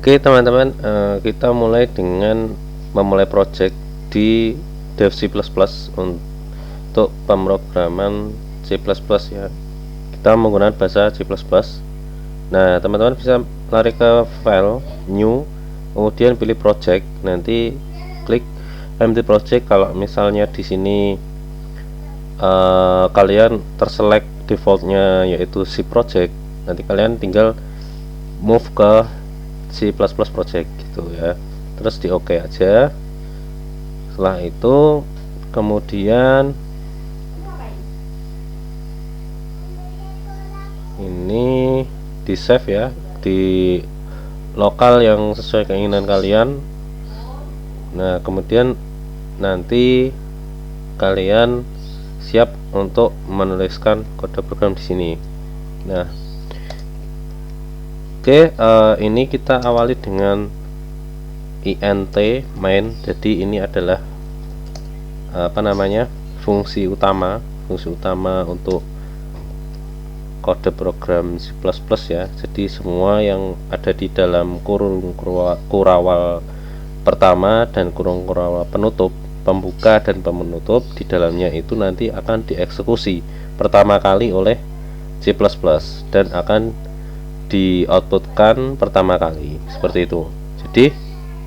Oke teman-teman, kita mulai dengan memulai project di Dev C++ untuk pemrograman C++ ya. Kita menggunakan bahasa C++. Nah, teman-teman bisa lari ke file, new, kemudian pilih project, nanti klik empty project. Kalau misalnya di sini kalian terselect defaultnya yaitu C project, nanti kalian tinggal move ke C++ project gitu ya, terus di OK aja. Setelah itu kemudian ini di save ya di lokal yang sesuai keinginan kalian. Nah, kemudian nanti kalian siap untuk menuliskan kode program di sini. Nah, oke, ini kita awali dengan int main. Jadi ini adalah fungsi utama untuk kode program C++ ya. Jadi semua yang ada di dalam kurung kurawal pertama dan kurung kurawal penutup, pembuka dan penutup di dalamnya itu nanti akan dieksekusi pertama kali oleh C++ dan akan di outputkan pertama kali seperti itu. Jadi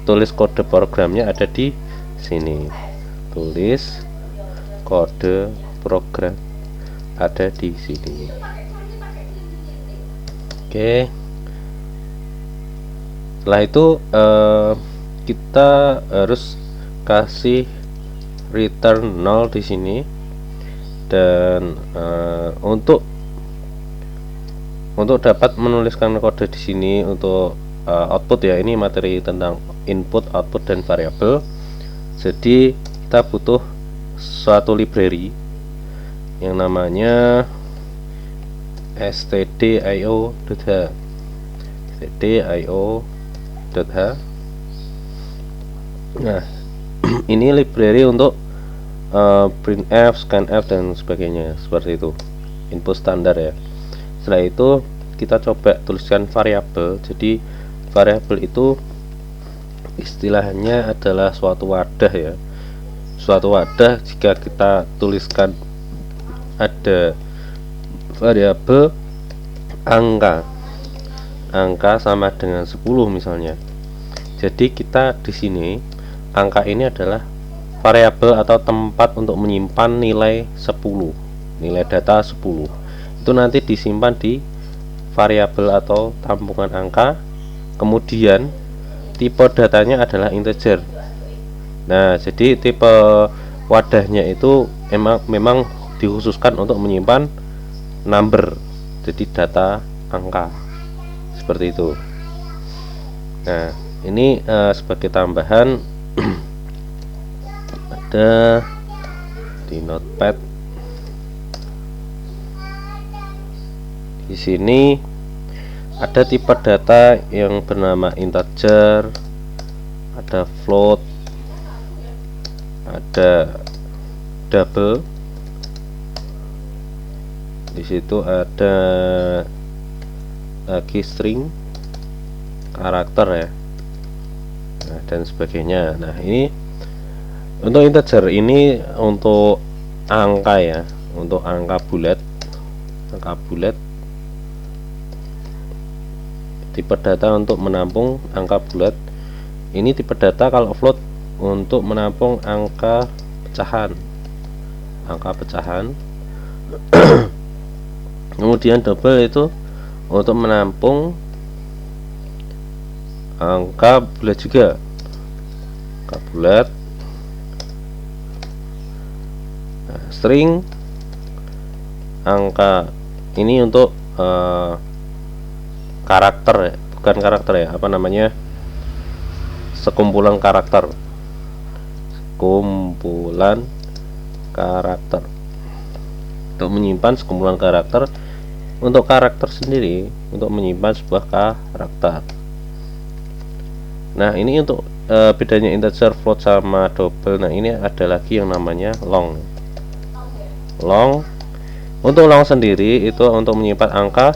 tulis kode programnya ada di sini, tulis kode program ada di sini. Oke, setelah itu kita harus kasih return 0 di sini, dan untuk dapat menuliskan kode di sini untuk output ya, ini materi tentang input, output, dan variabel. Jadi kita butuh suatu library yang namanya stdio.h. Nah, ini library untuk printf, scanf, dan sebagainya seperti itu, input standar ya. Setelah itu kita coba tuliskan variabel. Jadi variabel itu istilahnya adalah suatu wadah ya, suatu wadah. Jika kita tuliskan ada variabel angka sama dengan 10 misalnya, jadi kita di sini angka ini adalah variabel atau tempat untuk menyimpan nilai 10, nilai data 10. Itu nanti disimpan di variabel atau tampungan angka. Kemudian tipe datanya adalah integer. Nah, jadi tipe wadahnya itu memang dikhususkan untuk menyimpan number, jadi data angka seperti itu. Nah, ini sebagai tambahan ada di notepad. Di sini ada tipe data yang bernama integer, ada float, ada double. Di situ ada lagi string, karakter ya, nah, dan sebagainya. Nah, ini untuk integer, ini untuk angka ya, untuk angka bulat. Tipe data untuk menampung angka bulat. Ini tipe data. Kalau float untuk menampung angka pecahan. Kemudian double itu untuk menampung angka bulat juga, angka bulat. Nah, string, angka ini untuk karakter ya, bukan karakter ya, sekumpulan karakter untuk menyimpan sekumpulan karakter. Untuk karakter sendiri untuk menyimpan sebuah karakter. Nah, ini untuk bedanya integer, float, sama double. Nah, ini ada lagi yang namanya long. Untuk long sendiri itu untuk menyimpan angka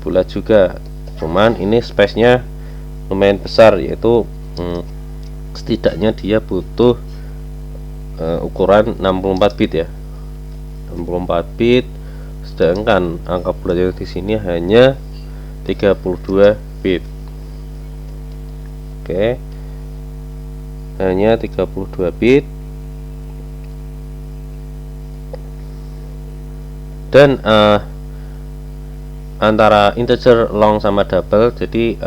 bulat juga, cuman ini space-nya lumayan besar, yaitu setidaknya dia butuh ukuran 64 bit ya, 64 bit, sedangkan angka bulat yang di sini hanya 32 bit. Oke, hanya 32 bit. Dan antara integer long sama double, jadi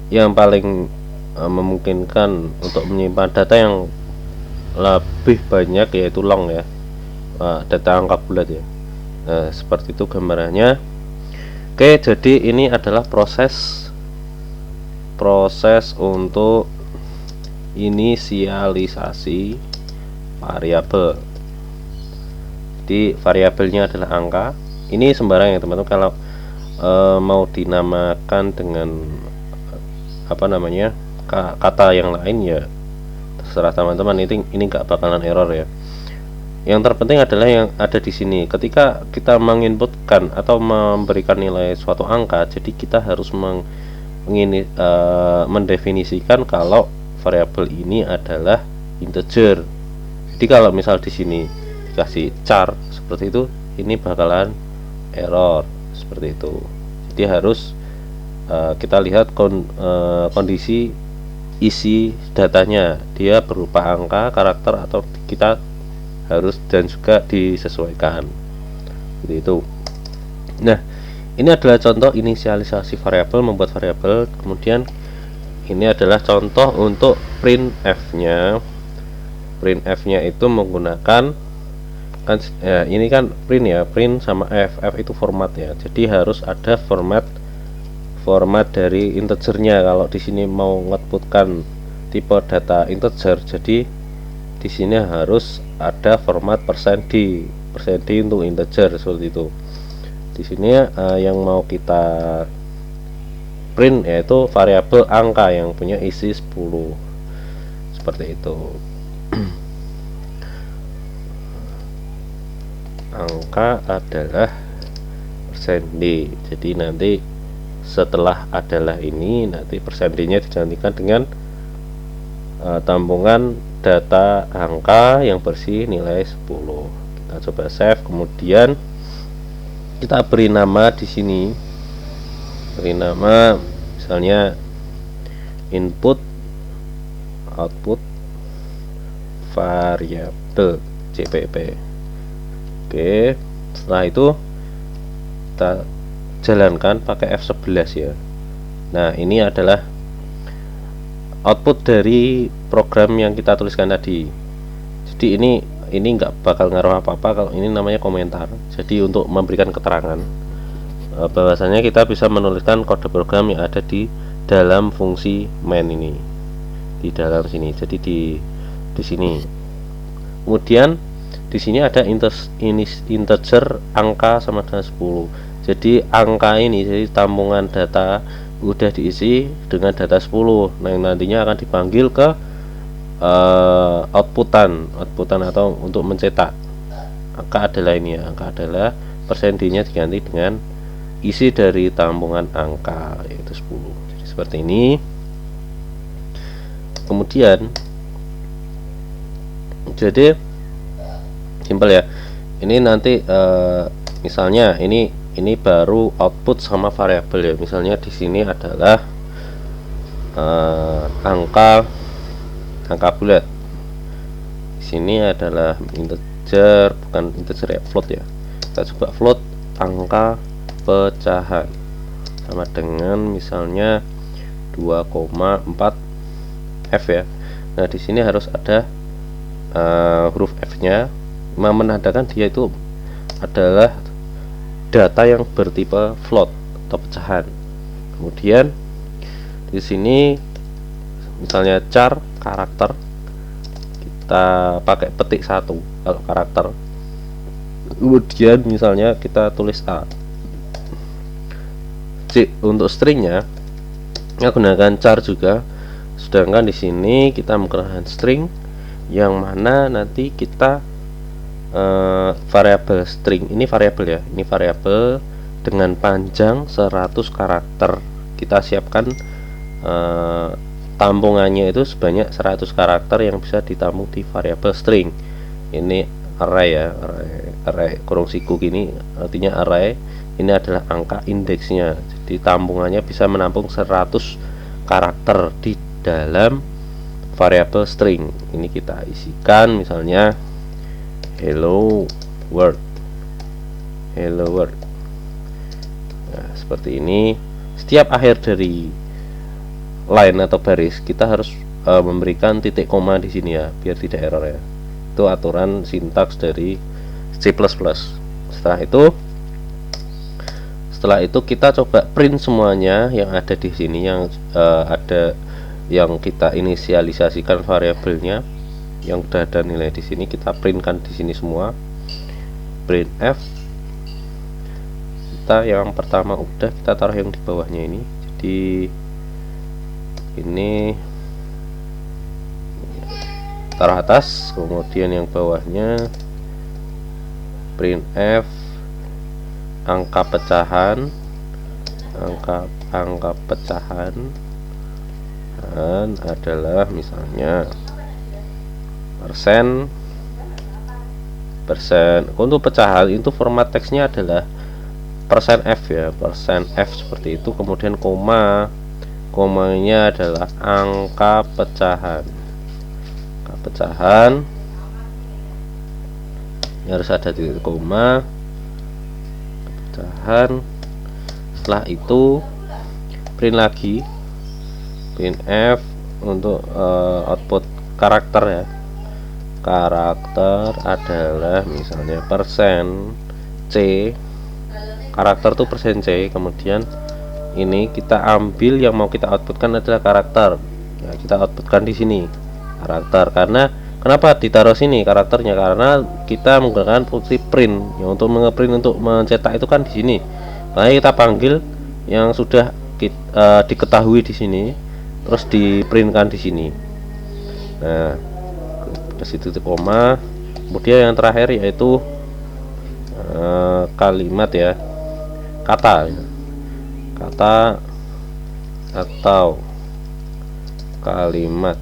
yang paling memungkinkan untuk menyimpan data yang lebih banyak yaitu long ya, data angka bulat ya. Seperti itu gambarannya. Oke, jadi ini adalah proses untuk inisialisasi variabel. Jadi variabelnya adalah angka. Ini sembarang ya teman-teman, kalau mau dinamakan dengan apa namanya kata yang lain ya terserah teman-teman, ini nggak bakalan error ya. Yang terpenting adalah yang ada di sini. Ketika kita menginputkan atau memberikan nilai suatu angka, jadi kita harus mendefinisikan kalau variabel ini adalah integer. Jadi kalau misal di sini dikasih char seperti itu, ini bakalan error seperti itu. Jadi harus kita lihat kondisi isi datanya, dia berupa angka, karakter, atau kita harus dan juga disesuaikan seperti itu. Nah, ini adalah contoh inisialisasi variabel, membuat variabel. Kemudian ini adalah contoh untuk printf-nya. Printf-nya itu menggunakan ini kan print ya, print sama f itu format ya. Jadi harus ada format dari integernya. Kalau di sini mau ngetputkan tipe data integer, jadi di sini harus ada format %d untuk integer seperti itu. Di sini yang mau kita print yaitu variabel angka yang punya isi 10 seperti itu. Angka adalah %d. Jadi nanti setelah adalah ini, nanti %d-nya digantikan dengan tambungan data angka yang bersih nilai 10. Kita coba save, kemudian kita beri nama di sini. Beri nama misalnya input output variabel cpp. Oke, setelah itu kita jalankan pakai F11 ya. Nah, ini adalah output dari program yang kita tuliskan tadi. Jadi ini nggak bakal ngaruh apa-apa kalau ini namanya komentar. Jadi untuk memberikan keterangan bahwasanya kita bisa menuliskan kode program yang ada di dalam fungsi main ini, di dalam sini. Jadi di sini. Kemudian di sini ada integer angka sama dengan 10. Jadi angka ini, jadi tambungan data udah diisi dengan data 10. Nah, yang nantinya akan dipanggil ke outputan atau untuk mencetak. Angka adalah ini ya, angka adalah %d-nya diganti dengan isi dari tambungan angka yaitu 10. Jadi seperti ini. Kemudian jadi simpel ya. Ini nanti misalnya ini baru output sama variabel ya. Misalnya di sini adalah angka bulat. Di sini adalah integer, bukan integer ya, float ya. Kita coba float angka pecahan sama dengan misalnya 2,4 F ya. Nah, di sini harus ada huruf F-nya menandakan dia itu adalah data yang bertipe float atau pecahan. Kemudian di sini misalnya char karakter, kita pakai petik 1 kalau karakter. Kemudian misalnya kita tulis A. Untuk stringnya kita gunakan char juga. Sedangkan di sini kita menggunakan string yang mana nanti kita variabel string ini variabel ya, ini variabel dengan panjang 100 karakter. Kita siapkan tampungannya itu sebanyak 100 karakter yang bisa ditampung di variabel string. Ini array ya, array kurung siku gini artinya array. Ini adalah angka indeksnya, jadi tampungannya bisa menampung 100 karakter di dalam variabel string. Ini kita isikan misalnya hello world. Nah, seperti ini. Setiap akhir dari line atau baris kita harus memberikan titik koma di sini ya, biar tidak error ya. Itu aturan sintaks dari C++. Setelah itu kita coba print semuanya yang ada di sini, yang ada yang kita inisialisasikan variabelnya, yang udah ada nilai di sini kita printkan di sini semua. Printf, kita yang pertama udah, kita taruh yang di bawahnya ini. Jadi ini taruh atas, kemudian yang bawahnya printf angka pecahan, angka pecahan dan adalah misalnya persen. Untuk pecahan itu format teksnya adalah persen %f ya, persen %f seperti itu, kemudian komanya adalah angka pecahan. Harus ada titik koma, pecahan. Setelah itu print lagi, printf untuk output karakter ya. Karakter adalah misalnya persen %c, karakter tuh persen %c. Kemudian ini kita ambil yang mau kita outputkan adalah karakter ya, kita outputkan di sini karakter. Karena kenapa ditaruh sini karakternya, karena kita menggunakan fungsi print ya, untuk mengeprint, untuk mencetak itu kan di sini. Makanya kita panggil yang sudah diketahui di sini, terus diprintkan di sini. Nah, kasih titik koma, kemudian yang terakhir yaitu kalimat ya, kata atau kalimat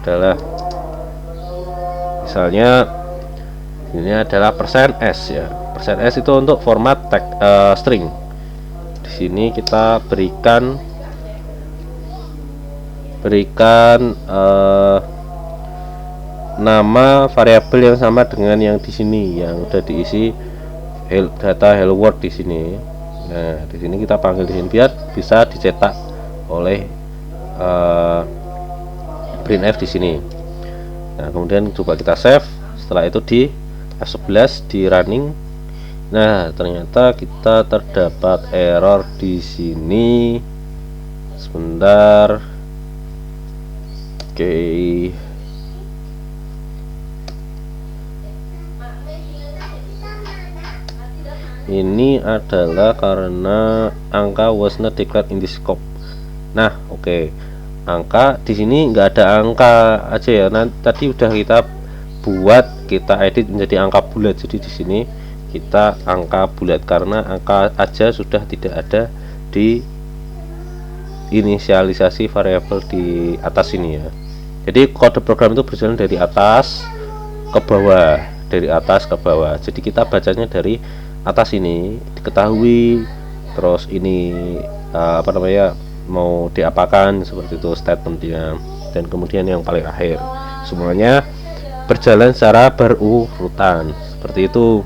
adalah misalnya ini adalah persen %s ya. Persen %s itu untuk format teks string. Di sini kita berikan nama variabel yang sama dengan yang di sini, yang udah diisi data hello world di sini. Nah, di sini kita panggil di sini biar bisa dicetak oleh printf di sini. Nah, kemudian coba kita save. Setelah itu di F11 di running. Nah, ternyata kita terdapat error di sini. Sebentar. Oke. Ini adalah karena angka was not declared in the scope. Nah, oke. Angka di sini nggak ada angka aja ya. Nah, tadi udah kita buat, kita edit menjadi angka bulat. Jadi di sini kita angka bulat karena angka aja sudah tidak ada di inisialisasi variabel di atas ini ya. Jadi kode program itu berjalan dari atas ke bawah, Jadi kita bacanya dari atas ini diketahui, terus ini mau diapakan, seperti itu statementnya, dan kemudian yang paling akhir semuanya berjalan secara berurutan seperti itu.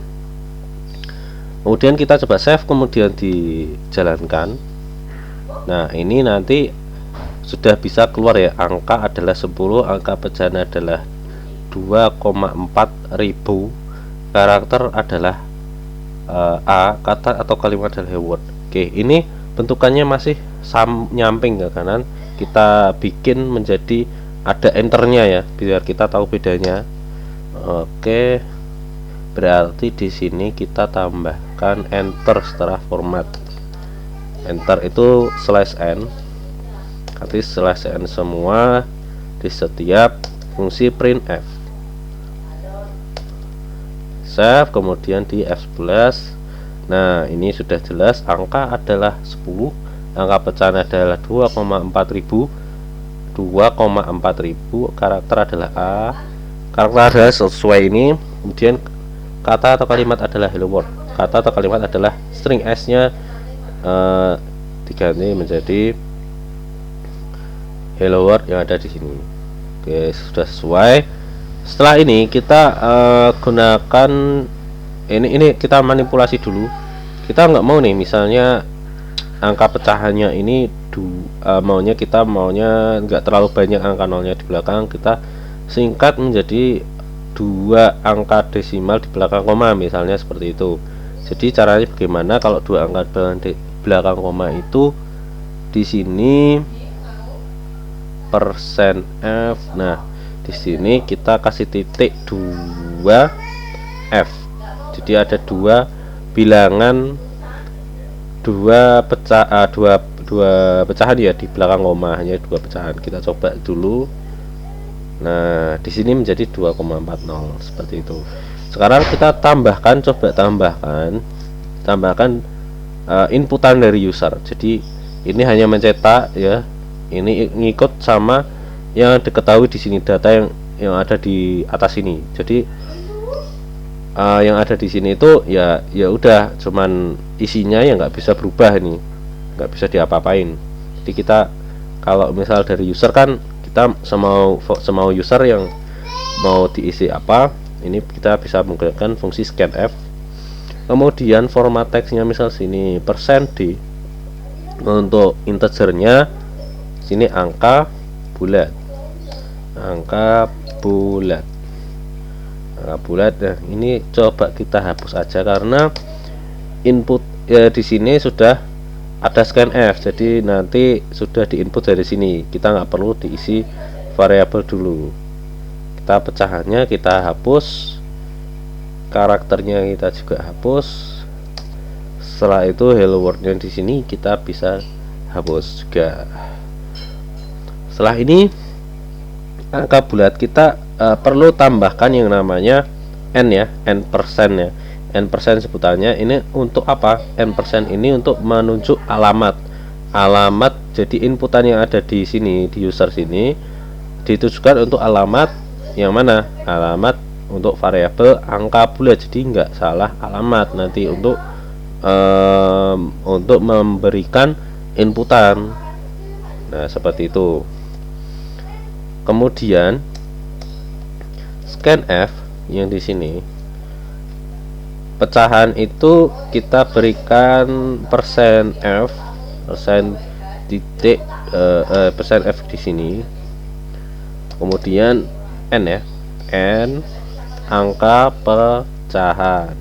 Kemudian kita coba save, kemudian dijalankan. Nah, ini nanti sudah bisa keluar ya, angka adalah 10, angka pecahan adalah 2,4 ribu, karakter adalah A, kata atau kalimat adalah word. Oke, ini bentukannya masih nyamping ke kanan. Kita bikin menjadi ada enternya ya, biar kita tahu bedanya. Oke, berarti di sini kita tambahkan enter setelah format. Enter itu /n, nanti /n semua di setiap fungsi printf. Save, kemudian di F11. Nah, ini sudah jelas angka adalah 10, angka pecahan adalah 2,4000, karakter adalah A, karakter adalah sesuai ini. Kemudian kata atau kalimat adalah hello world, kata atau kalimat adalah string S nya diganti menjadi hello world yang ada di sini. Oke, sudah sesuai. Setelah ini kita gunakan ini kita manipulasi dulu. Kita nggak mau nih misalnya angka pecahannya ini maunya nggak terlalu banyak angka nolnya di belakang, kita singkat menjadi 2 angka desimal di belakang koma, misalnya seperti itu. Jadi caranya bagaimana? Kalau 2 angka di belakang koma itu di sini persen %f. Nah, di sini kita kasih titik 2f. Jadi ada 2 bilangan, 2 pecahan ya di belakang koma, hanya 2 pecahan. Kita coba dulu. Nah, di sini menjadi 2,40 seperti itu. Sekarang kita coba tambahkan inputan dari user. Jadi ini hanya mencetak ya. Ini ngikut sama yang diketahui di sini, data yang ada di atas ini. Jadi yang ada di sini itu ya udah cuman isinya yang nggak bisa berubah, ini nggak bisa diapa-apain. Jadi kita kalau misal dari user kan kita semau user yang mau diisi apa, ini kita bisa menggunakan fungsi scanf. Kemudian format teksnya misal sini %d, untuk integernya sini angka bulat. Nah, ini coba kita hapus aja karena input ya di sini sudah ada scanf, jadi nanti sudah diinput dari sini, kita nggak perlu diisi variabel dulu. Kita pecahannya kita hapus, karakternya kita juga hapus. Setelah itu hello world-nya di sini kita bisa hapus juga. Setelah ini angka bulat kita perlu tambahkan yang namanya n ya, n%. N% sebutannya ini untuk apa? N% ini untuk menunjuk alamat. Jadi inputan yang ada di sini di user sini ditujukan untuk alamat yang mana? Alamat untuk variabel angka bulat. Jadi nggak salah alamat nanti untuk memberikan inputan. Nah, seperti itu. Kemudian scanf yang di sini pecahan itu kita berikan %f di sini. Kemudian n ya, n angka pecahan.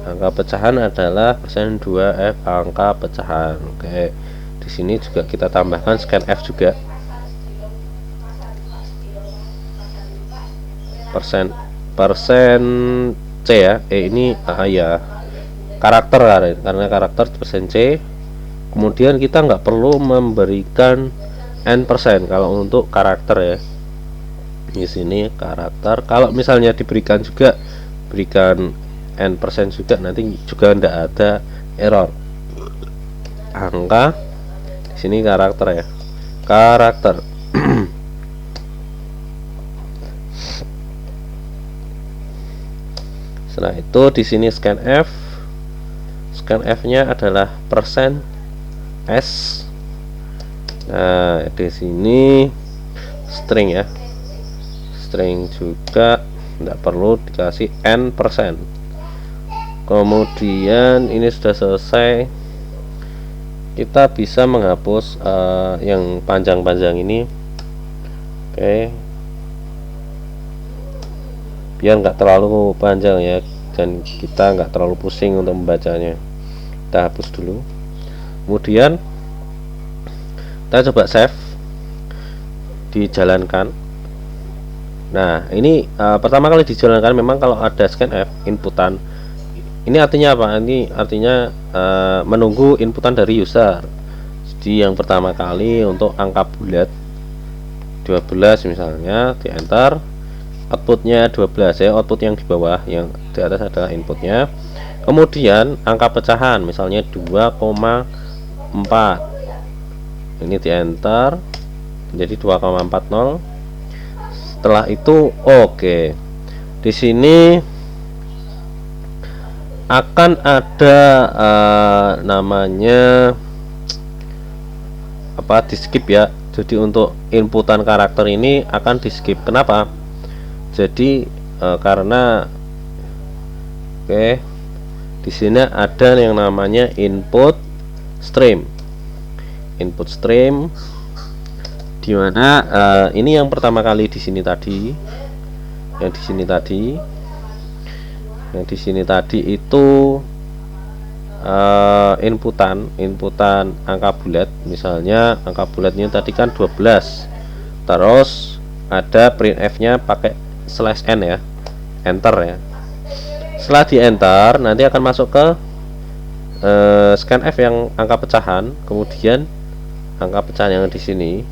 Angka pecahan adalah %2f angka pecahan. Oke, di sini juga kita tambahkan scanf juga. Persen C ya, ini ya karakter karena karakter %C. Kemudian kita nggak perlu memberikan n% kalau untuk karakter ya. Di sini karakter, kalau misalnya berikan n% juga nanti juga nggak ada error. Angka di sini karakter ya, karakter. Setelah itu di sini scanf-nya adalah %s. Nah, di sini string ya, string juga tidak perlu dikasih n%. Kemudian ini sudah selesai, kita bisa menghapus yang panjang-panjang ini. Oke, biar nggak terlalu panjang ya, dan kita nggak terlalu pusing untuk membacanya. Kita hapus dulu. Kemudian kita coba save, dijalankan. Nah, ini pertama kali dijalankan memang kalau ada scanf inputan. Ini artinya apa? Ini artinya menunggu inputan dari user. Jadi yang pertama kali untuk angka bulat 12 misalnya, di enter, outputnya 12 ya, output yang di bawah, yang di atas adalah inputnya. Kemudian angka pecahan misalnya 2,4, ini di enter menjadi 2,40. Setelah itu oke. Di sini akan ada namanya apa, di skip ya. Jadi untuk inputan karakter ini akan di skip. Kenapa? Jadi karena oke, di sini ada yang namanya input stream. Input stream dimana ini yang pertama kali di sini tadi, yang di sini tadi itu inputan angka bulat. Misalnya angka bulatnya tadi kan 12, terus ada printf nya pakai /n ya, enter ya. Setelah di enter nanti akan masuk ke scanf yang angka pecahan, kemudian angka pecahan yang di sini.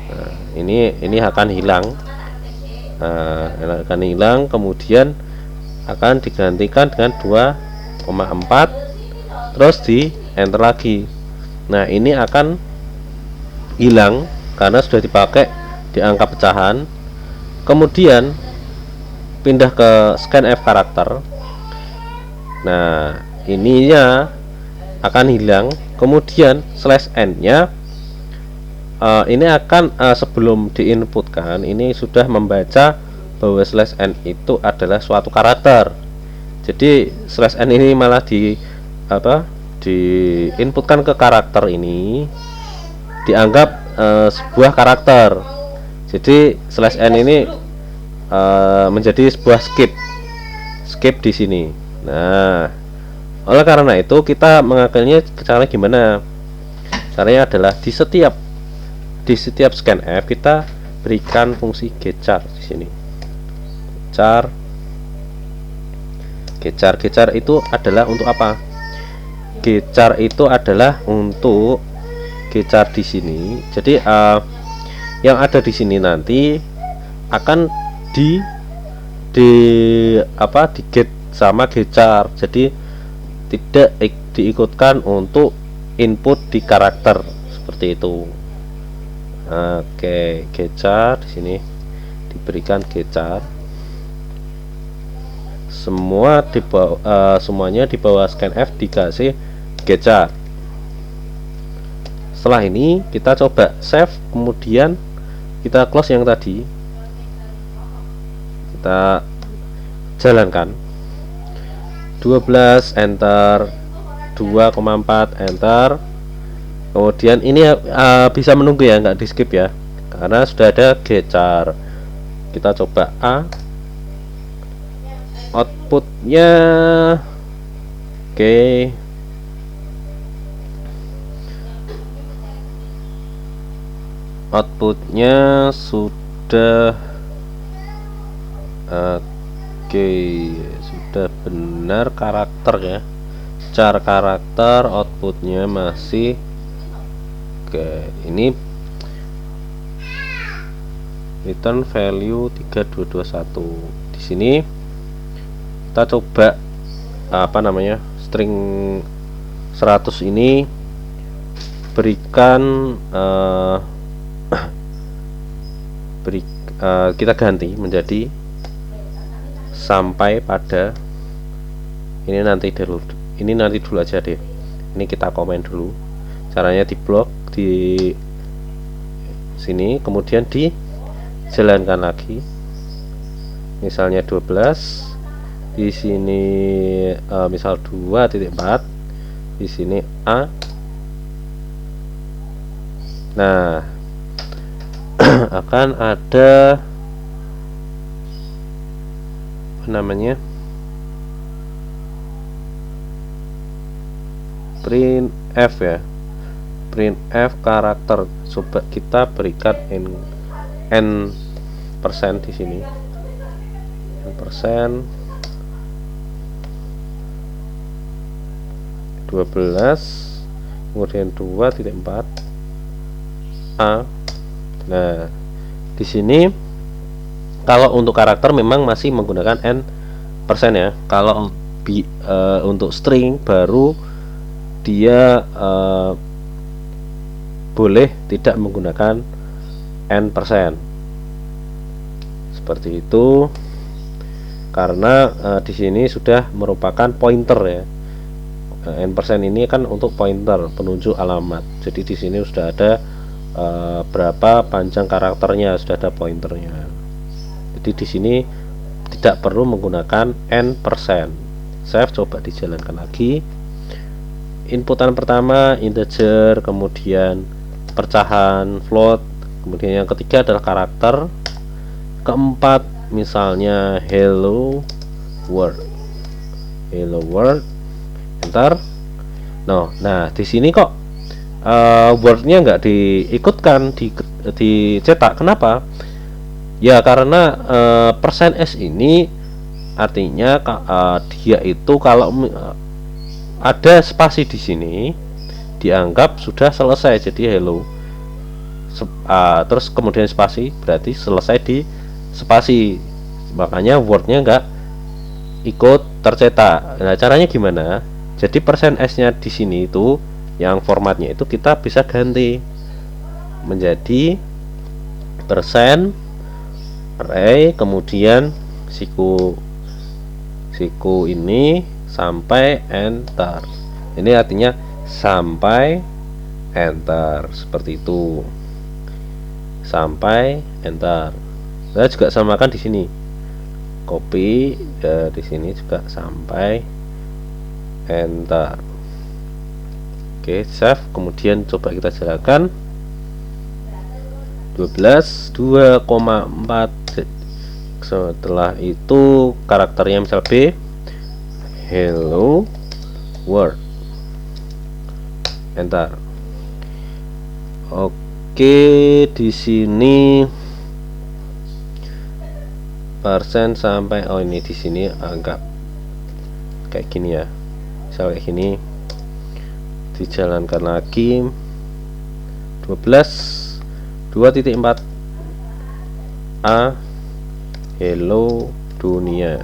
Nah, ini akan hilang, kemudian akan digantikan dengan 2,4, terus di enter lagi. Nah, ini akan hilang karena sudah dipakai di angka pecahan. Kemudian pindah ke scanf karakter. Nah, ininya akan hilang, kemudian /n nya ini akan sebelum diinputkan ini sudah membaca bahwa /n itu adalah suatu karakter. Jadi /n ini malah diinputkan ke karakter ini, dianggap sebuah karakter. Jadi /n ini menjadi sebuah skip di sini. Nah, oleh karena itu kita mengakalnya caranya gimana? Caranya adalah di setiap scanf kita berikan fungsi getchar di sini. Getchar itu adalah untuk apa? Getchar itu adalah untuk getchar di sini. Jadi yang ada di sini nanti akan di get sama getchar. Jadi tidak diikutkan untuk input di karakter seperti itu. Oke, getchar di sini diberikan getchar. Semuanya di bawah scanf dikasih getchar. Setelah ini kita coba save, kemudian kita close yang tadi, kita jalankan. 12 enter, 2,4 enter. Kemudian ini bisa menunggu ya, nggak di skip ya, karena sudah ada getchar. Kita coba A, outputnya oke. Outputnya sudah oke, sudah benar karakter ya, car karakter. Outputnya masih oke. Ini return value 3221. Di sini kita coba string 100 ini berikan kita ganti menjadi sampai pada ini nanti dulu aja deh. Ini kita komen dulu. Caranya di blok di sini, kemudian dijalankan lagi. Misalnya 12, di sini misal 2.4, di sini A. Nah, akan ada printf ya, printf karakter. Coba kita berikan n persen di sini, n persen 12, kemudian 2.4 A. Nah, di sini kalau untuk karakter memang masih menggunakan n persen ya. Kalau untuk string baru dia boleh tidak menggunakan n%. Seperti itu, karena di sini sudah merupakan pointer ya. N% ini kan untuk pointer, penunjuk alamat. Jadi di sini sudah ada berapa panjang karakternya, sudah ada pointernya. Jadi di sini tidak perlu menggunakan n%. Saya coba dijalankan lagi. Inputan pertama integer, kemudian pecahan float, kemudian yang ketiga adalah karakter, keempat misalnya hello world, enter. Nah di sini kok wordnya nggak diikutkan, dicetak. Kenapa? Ya karena %s ini artinya dia itu kalau ada spasi di sini dianggap sudah selesai, jadi hello. Terus kemudian spasi berarti selesai di spasi, makanya wordnya nggak ikut tercetak. Nah caranya gimana? Jadi %s nya di sini itu yang formatnya itu kita bisa ganti menjadi %array, kemudian siku ini sampai enter. Ini artinya sampai enter, seperti itu. Sampai enter. Saya juga samakan di sini. Copy di sini juga sampai enter. Oke, save. Kemudian coba kita jalankan. 2,4. Setelah itu karakternya misal B, hello world, enter. Oke, di sini persen sampai ini di sini agak kayak gini ya, misal kayak gini. Dijalankan lagi 2.4 A hello dunia.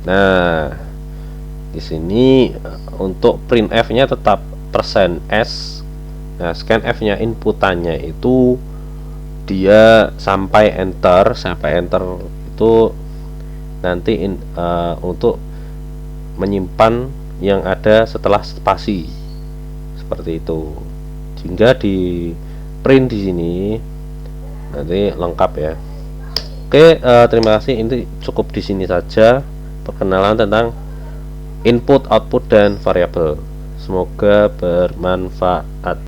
Nah di sini untuk printf-nya tetap %s. Nah scanf nya inputannya itu dia sampai enter itu nanti untuk menyimpan yang ada setelah spasi, seperti itu. Sehingga di print di sini nanti lengkap ya. Oke, terima kasih. Ini cukup di sini saja perkenalan tentang input, output, dan variabel. Semoga bermanfaat.